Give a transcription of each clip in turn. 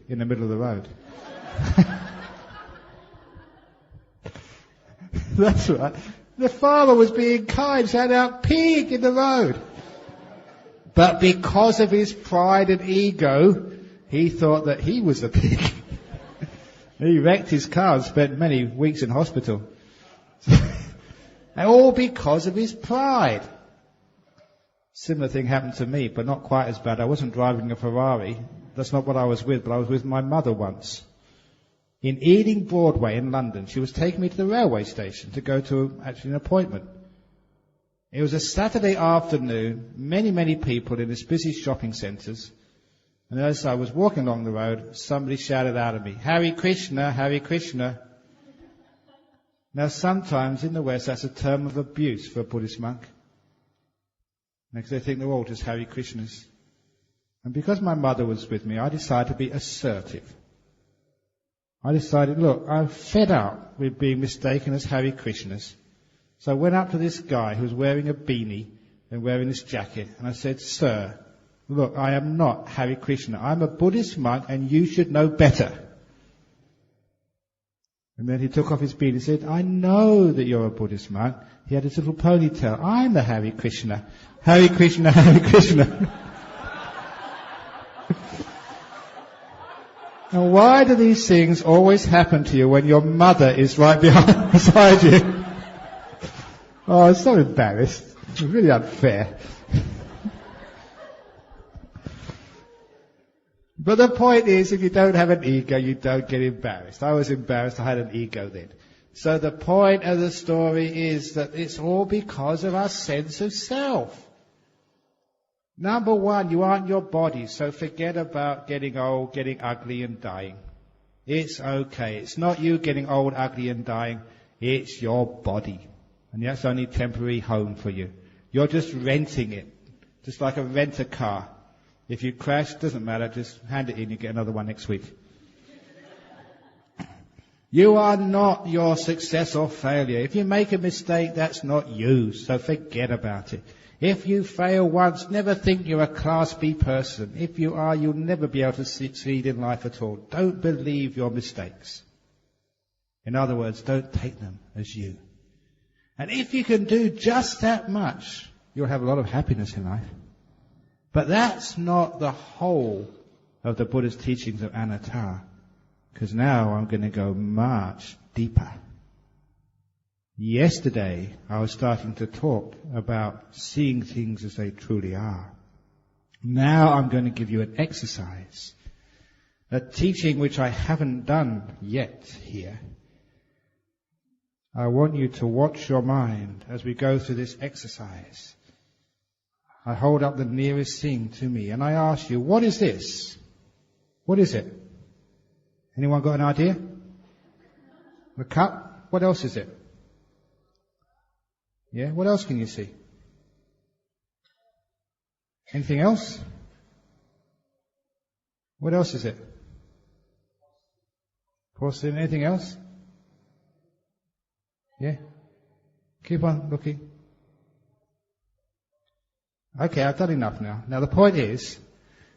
in the middle of the road. That's right. The farmer was being kind, shouting out, "Pig!" in the road. But because of his pride and ego, he thought that he was a pig. He wrecked his car and spent many weeks in hospital. And all because of his pride. Similar thing happened to me, but not quite as bad. I wasn't driving a Ferrari. That's not what I was with, but I was with my mother once. In Ealing Broadway in London, she was taking me to the railway station to go to actually an appointment. It was a Saturday afternoon, many people in this busy shopping centres. And as I was walking along the road, somebody shouted out at me, "Hare Krishna, Hare Krishna." Now sometimes in the West that's a term of abuse for a Buddhist monk. Because they think they're all just Hare Krishnas. And because my mother was with me, I decided to be assertive. I decided, look, I'm fed up with being mistaken as Hare Krishnas. So I went up to this guy who was wearing a beanie and wearing this jacket, and I said, "Sir, look, I am not Hare Krishna. I'm a Buddhist monk and you should know better." And then he took off his beanie and said, "I know that you're a Buddhist monk." He had his little ponytail. "I'm the Hare Krishna. Hare Krishna, Hare Krishna." And why do these things always happen to you when your mother is right beside you? Oh, I'm so embarrassed. It's really unfair. But the point is, if you don't have an ego, you don't get embarrassed. I was embarrassed. I had an ego then. So the point of the story is that it's all because of our sense of self. Number one, you aren't your body, so forget about getting old, getting ugly and dying. It's okay. It's not you getting old, ugly and dying. It's your body. And that's only a temporary home for you. You're just renting it. Just like a rent-a-car. If you crash, doesn't matter, just hand it in, you get another one next week. You are not your success or failure. If you make a mistake, that's not you, so forget about it. If you fail once, never think you're a Class B person. If you are, you'll never be able to succeed in life at all. Don't believe your mistakes. In other words, don't take them as you. And if you can do just that much, you'll have a lot of happiness in life. But that's not the whole of the Buddha's teachings of anatta, because now I'm going to go much deeper. Yesterday, I was starting to talk about seeing things as they truly are. Now I'm going to give you an exercise, a teaching which I haven't done yet here. I want you to watch your mind as we go through this exercise. I hold up the nearest thing to me and I ask you, what is this? What is it? Anyone got an idea? The cup? What else is it? Yeah, what else can you see? Anything else? What else is it? Porcelain, anything else? Yeah? Keep on looking. Okay, I've done enough now. Now the point is,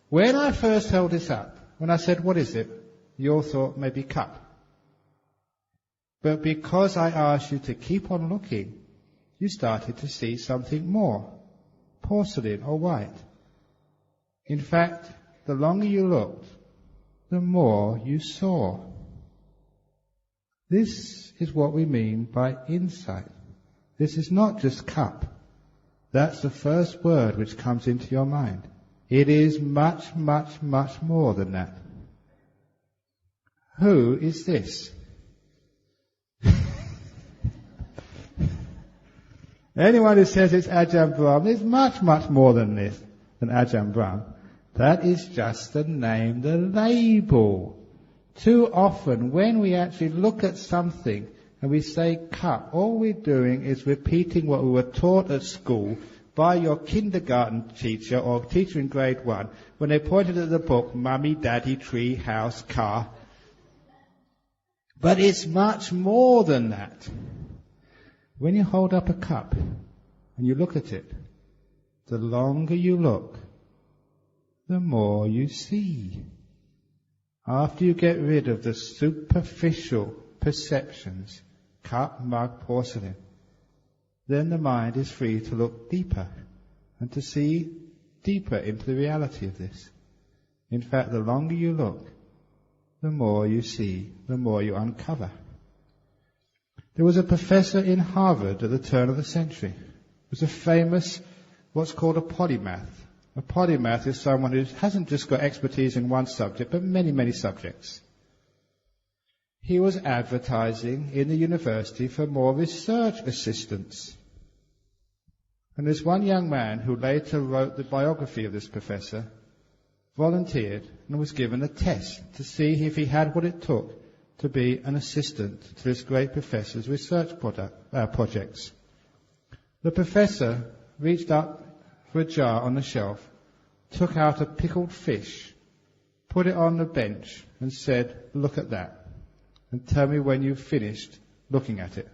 when I first held this up, when I said, what is it? You all thought maybe cup. But because I asked you to keep on looking, you started to see something more. Porcelain or white. In fact, the longer you looked, the more you saw. This is what we mean by insight. This is not just cup. That's the first word which comes into your mind. It is much, much, much more than that. Who is this? Anyone who says it's Ajahn Brahm is much, much more than this, than Ajahn Brahm. That is just the name, the label. Too often, when we actually look at something and we say cup, all we're doing is repeating what we were taught at school by your kindergarten teacher or teacher in grade 1 when they pointed at the book, mummy, daddy, tree, house, car. But it's much more than that. When you hold up a cup and you look at it, the longer you look, the more you see. After you get rid of the superficial perceptions, cup, mug, porcelain, then the mind is free to look deeper and to see deeper into the reality of this. In fact, the longer you look, the more you see, the more you uncover. There was a professor in Harvard at the turn of the century. He was a famous, what's called a polymath. A polymath is someone who hasn't just got expertise in one subject, but many, many subjects. He was advertising in the university for more research assistants. And there's one young man who later wrote the biography of this professor, volunteered and was given a test to see if he had what it took to be an assistant to this great professor's research projects. The professor reached up for a jar on the shelf, took out a pickled fish, put it on the bench and said, "Look at that, and tell me when you've finished looking at it."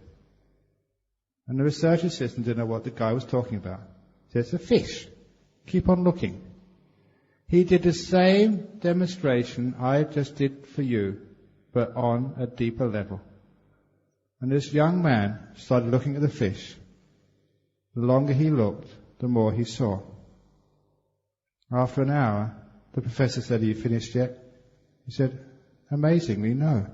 And the research assistant didn't know what the guy was talking about. He said, "It's a fish. Keep on looking." He did the same demonstration I just did for you, but on a deeper level. And this young man started looking at the fish. The longer he looked, the more he saw. After an hour, the professor said, "Are you finished yet?" He said, "Amazingly, no.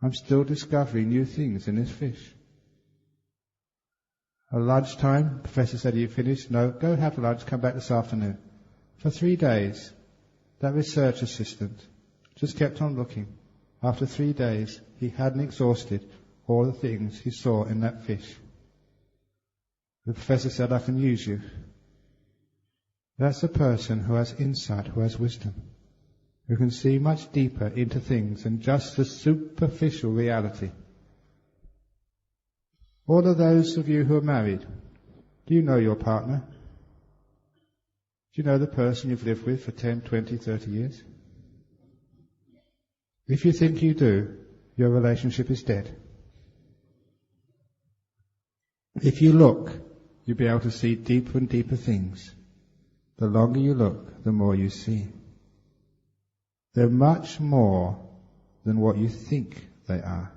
I'm still discovering new things in this fish." At lunchtime, the professor said, "Are you finished?" "No, go and have lunch, come back this afternoon." For 3 days, that research assistant just kept on looking. After 3 days, he hadn't exhausted all the things he saw in that fish. The professor said, "I can use you." That's a person who has insight, who has wisdom, who can see much deeper into things than just the superficial reality. All of those of you who are married, do you know your partner? Do you know the person you've lived with for 10, 20, 30 years? If you think you do, your relationship is dead. If you look, you'll be able to see deeper and deeper things. The longer you look, the more you see. They're much more than what you think they are.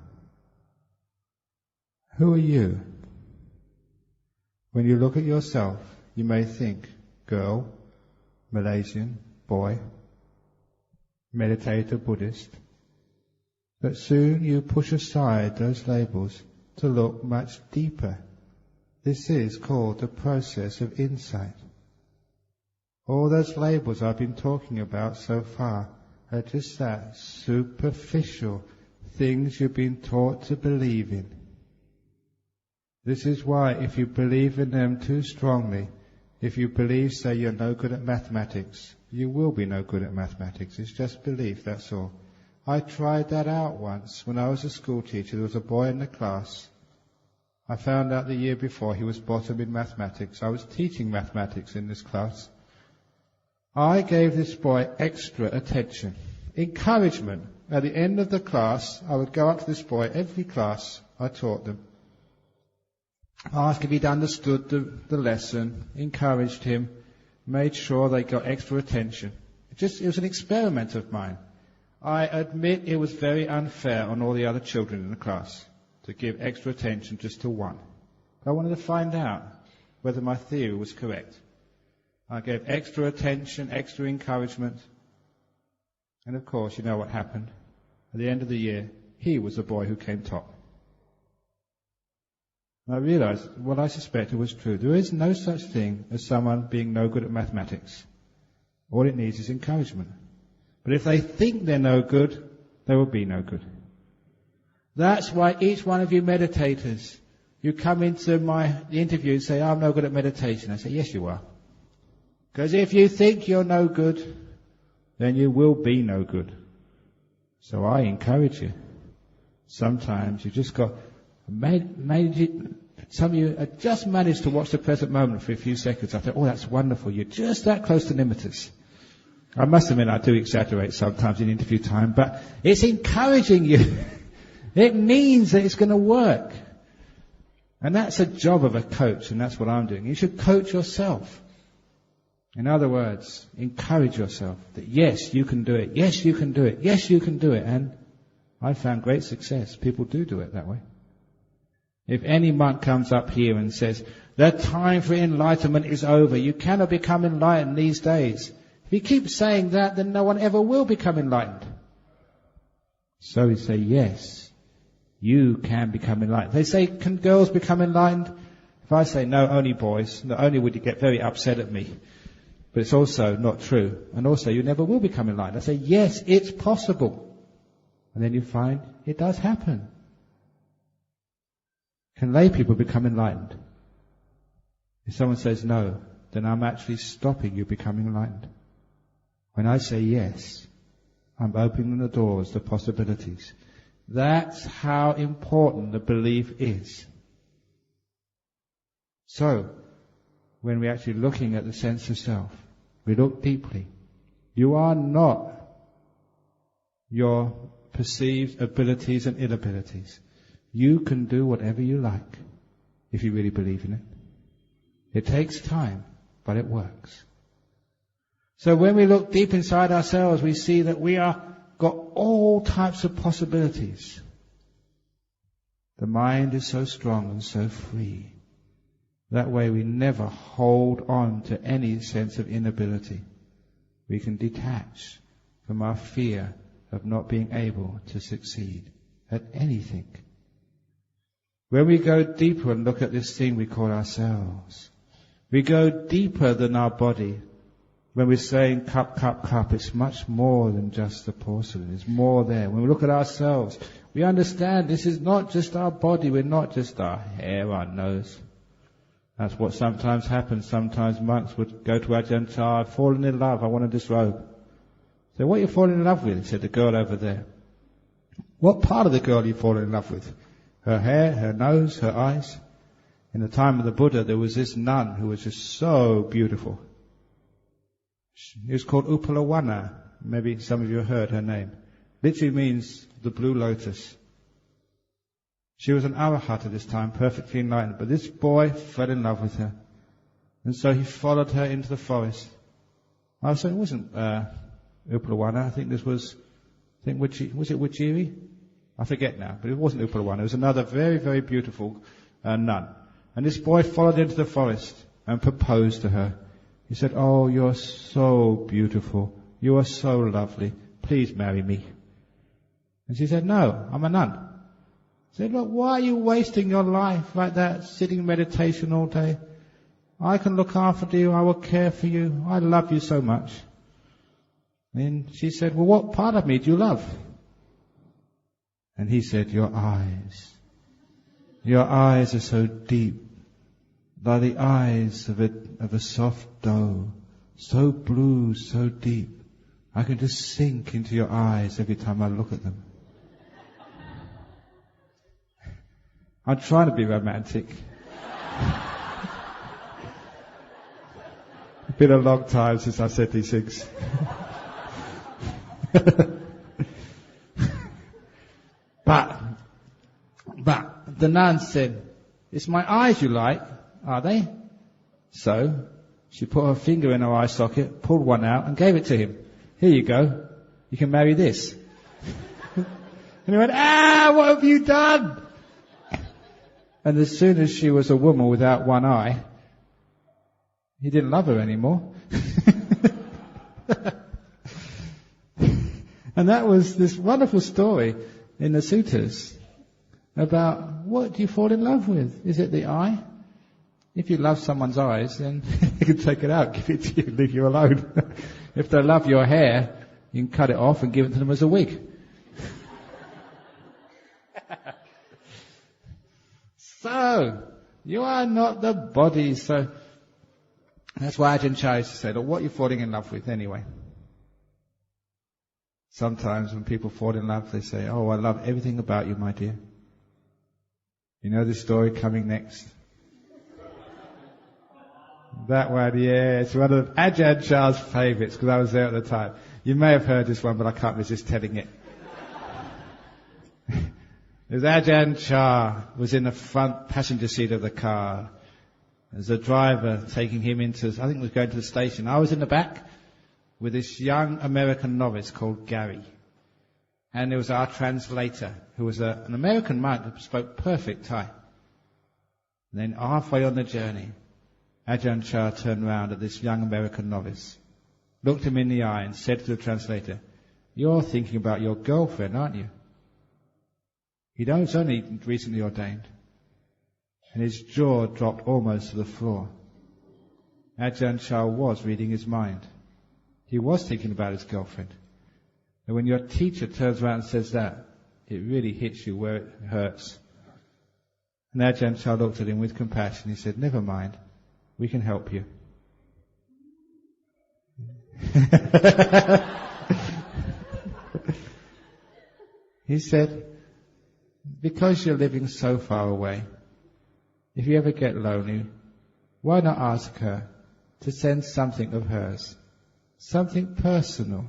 Who are you? When you look at yourself, you may think, girl, Malaysian, boy, meditator, Buddhist. But soon you push aside those labels to look much deeper. This is called the process of insight. All those labels I've been talking about so far are just that superficial things you've been taught to believe in. This is why if you believe in them too strongly, if you believe, say, you're no good at mathematics, you will be no good at mathematics. It's just belief, that's all. I tried that out once. When I was a school teacher, there was a boy in the class. I found out the year before he was bottom in mathematics. I was teaching mathematics in this class. I gave this boy extra attention, encouragement. At the end of the class, I would go up to this boy, every class I taught them, ask if he'd understood the lesson, encouraged him, made sure they got extra attention. It was an experiment of mine. I admit it was very unfair on all the other children in the class to give extra attention just to one. I wanted to find out whether my theory was correct. I gave extra attention, extra encouragement, and of course, you know what happened. At the end of the year, he was the boy who came top. I realized what I suspected was true. There is no such thing as someone being no good at mathematics. All it needs is encouragement. But if they think they're no good, they will be no good. That's why each one of you meditators, you come into the interview and say, "I'm no good at meditation." I say, "Yes, you are." Because if you think you're no good, then you will be no good. So I encourage you. Sometimes you just got some of you have just managed to watch the present moment for a few seconds. I thought, "Oh, that's wonderful. You're just that close to nimittas." I must admit I do exaggerate sometimes in interview time, but it's encouraging you. It means that it's going to work. And that's a job of a coach, and that's what I'm doing. You should coach yourself. In other words, encourage yourself that yes, you can do it, yes, you can do it, yes, you can do it. And I found great success. People do it that way. If any monk comes up here and says, the time for enlightenment is over, you cannot become enlightened these days. If he keeps saying that, then no one ever will become enlightened. So we say, yes, you can become enlightened. They say, can girls become enlightened? If I say, no, only boys, not only would you get very upset at me, but it's also not true. And also, you never will become enlightened. I say, yes, it's possible. And then you find it does happen. Can lay people become enlightened? If someone says no, then I'm actually stopping you becoming enlightened. When I say yes, I'm opening the doors, the possibilities. That's how important the belief is. So, when we're actually looking at the sense of self, we look deeply. You are not your perceived abilities and inabilities. You can do whatever you like if you really believe in it. It takes time, but it works. So when we look deep inside ourselves, we see that we are got all types of possibilities. The mind is so strong and so free. That way we never hold on to any sense of inability. We can detach from our fear of not being able to succeed at anything. When we go deeper and look at this thing we call ourselves, we go deeper than our body. When we're saying cup, cup, cup, it's much more than just the porcelain. There's more there. When we look at ourselves, we understand this is not just our body. We're not just our hair, our nose. That's what sometimes happens. Sometimes monks would go to Ajahn Chah, I've fallen in love, I want to disrobe. So what are you falling in love with? He said, the girl over there. What part of the girl are you falling in love with? Her hair, her nose, her eyes? In the time of the Buddha, there was this nun who was just so beautiful. It was called Upalawana. Maybe some of you have heard her name. Literally means the blue lotus. She was an arahat at this time, perfectly enlightened. But this boy fell in love with her. And so he followed her into the forest. I said, it wasn't Upalawana. I think this was, was it Wajiri? I forget now, but it wasn't Upalawana. It was another very, very beautiful nun. And this boy followed into the forest and proposed to her. He said, oh, you're so beautiful. You are so lovely. Please marry me. And she said, no, I'm a nun. He said, look, why are you wasting your life like that, sitting in meditation all day? I can look after you. I will care for you. I love you so much. And she said, well, what part of me do you love? And he said, your eyes. Your eyes are so deep. Like the eyes of a soft doe. So blue, so deep. I can just sink into your eyes every time I look at them. I'm trying to be romantic. It's been a long time since I said these things. But the nun said, it's my eyes you like, are they? So she put her finger in her eye socket, pulled one out and gave it to him. Here you go. You can marry this. And he went, what have you done? And as soon as she was a woman without one eye, he didn't love her anymore. And that was this wonderful story in the suttas about what do you fall in love with? Is it the eye? If you love someone's eyes, then you can take it out, give it to you, leave you alone. If they love your hair, you can cut it off and give it to them as a wig. So, you are not the body. So, that's why Ajahn Chah used to say, look, what are you falling in love with anyway? Sometimes when people fall in love, they say, oh, I love everything about you, my dear. You know the story coming next? That one, yeah, it's one of Ajahn Chah's favourites, because I was there at the time. You may have heard this one, but I can't resist telling it. As Ajahn Chah was in the front passenger seat of the car, There's a driver taking him into, I think he was going to the station. I was in the back with this young American novice called Gary. And there was our translator, who was an American monk who spoke perfect Thai. And then halfway on the journey, Ajahn Chah turned round at this young American novice, looked him in the eye and said to the translator, "You're thinking about your girlfriend, aren't you?" He was only recently ordained. And his jaw dropped almost to the floor. Ajahn Chah was reading his mind. He was thinking about his girlfriend. And when your teacher turns around and says that, it really hits you where it hurts. And Ajahn Chah looked at him with compassion. He said, "Never mind, we can help you." He said, "Because you're living so far away, if you ever get lonely, why not ask her to send something of hers, something personal,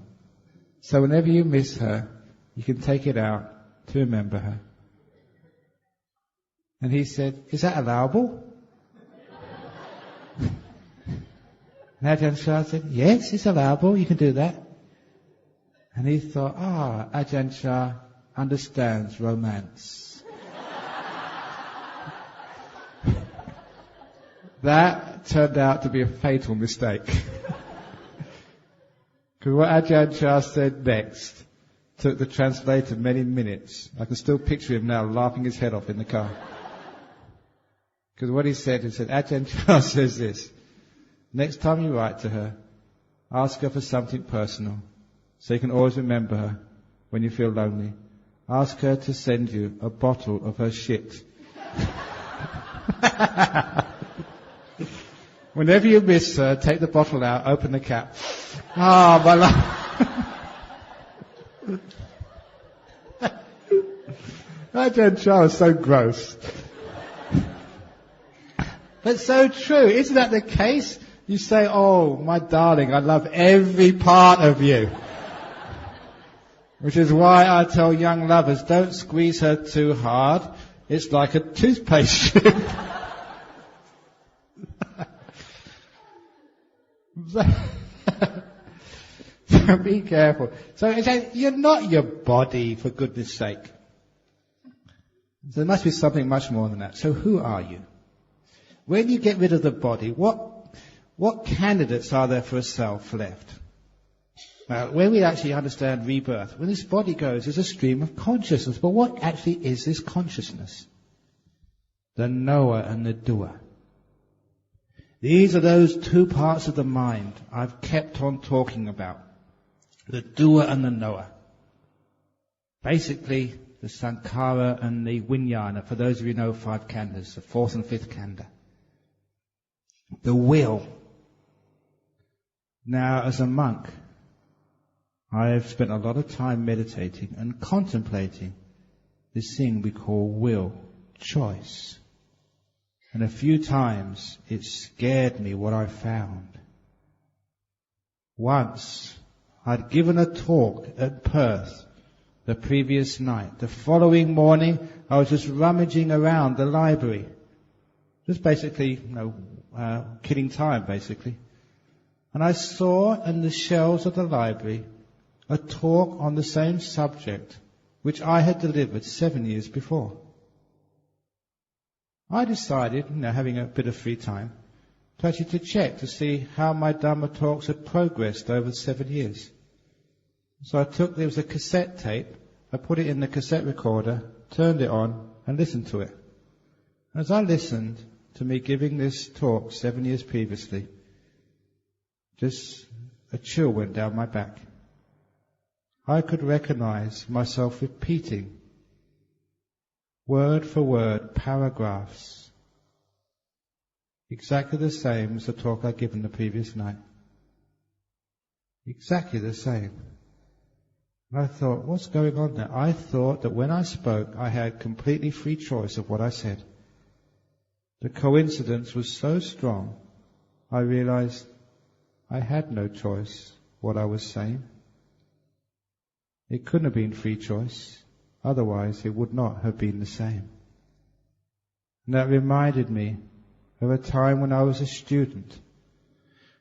so whenever you miss her, you can take it out to remember her." And he said, "Is that allowable?" And Ajahn Chah said, "Yes, it's allowable, you can do that." And he thought, Ajahn Chah understands romance. That turned out to be a fatal mistake. Because what Ajahn Chah said next took the translator many minutes. I can still picture him now laughing his head off in the car. Because what he said, Ajahn Chah says this: "Next time you write to her, ask her for something personal, so you can always remember her when you feel lonely. Ask her to send you a bottle of her shit. Whenever you miss her, take the bottle out, open the cap. My love." Ajahn Chah was so gross. But so true. Isn't that the case? You say, "Oh, my darling, I love every part of you." Which is why I tell young lovers, don't squeeze her too hard. It's like a toothpaste tube. So be careful. So you're not your body, for goodness sake. There must be something much more than that. So who are you? When you get rid of the body, what candidates are there for a self left? Now, when we actually understand rebirth, when this body goes, there's a stream of consciousness. But what actually is this consciousness? The knower and the doer. These are those two parts of the mind I've kept on talking about. The doer and the knower. Basically, the sankhara and the vijnana, for those of you who know 5 khandhas, the 4th and 5th khandha. The will. Now, as a monk, I've spent a lot of time meditating and contemplating this thing we call will, choice. And a few times it scared me what I found. Once, I'd given a talk at Perth the previous night. The following morning, I was just rummaging around the library. Just basically, killing time, basically. And I saw in the shelves of the library a talk on the same subject which I had delivered 7 years before. I decided, having a bit of free time, to check to see how my Dhamma talks had progressed over 7 years. So there was a cassette tape, I put it in the cassette recorder, turned it on, and listened to it. As I listened to me giving this talk 7 years previously, just a chill went down my back. I could recognize myself repeating, word for word, paragraphs, exactly the same as the talk I'd given the previous night. Exactly the same. And I thought, what's going on there? I thought that when I spoke, I had completely free choice of what I said. The coincidence was so strong, I realized I had no choice what I was saying. It couldn't have been free choice, otherwise it would not have been the same. And that reminded me of a time when I was a student.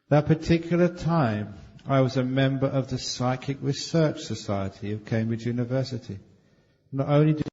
That particular time, I was a member of the Psychic Research Society of Cambridge University. Not only did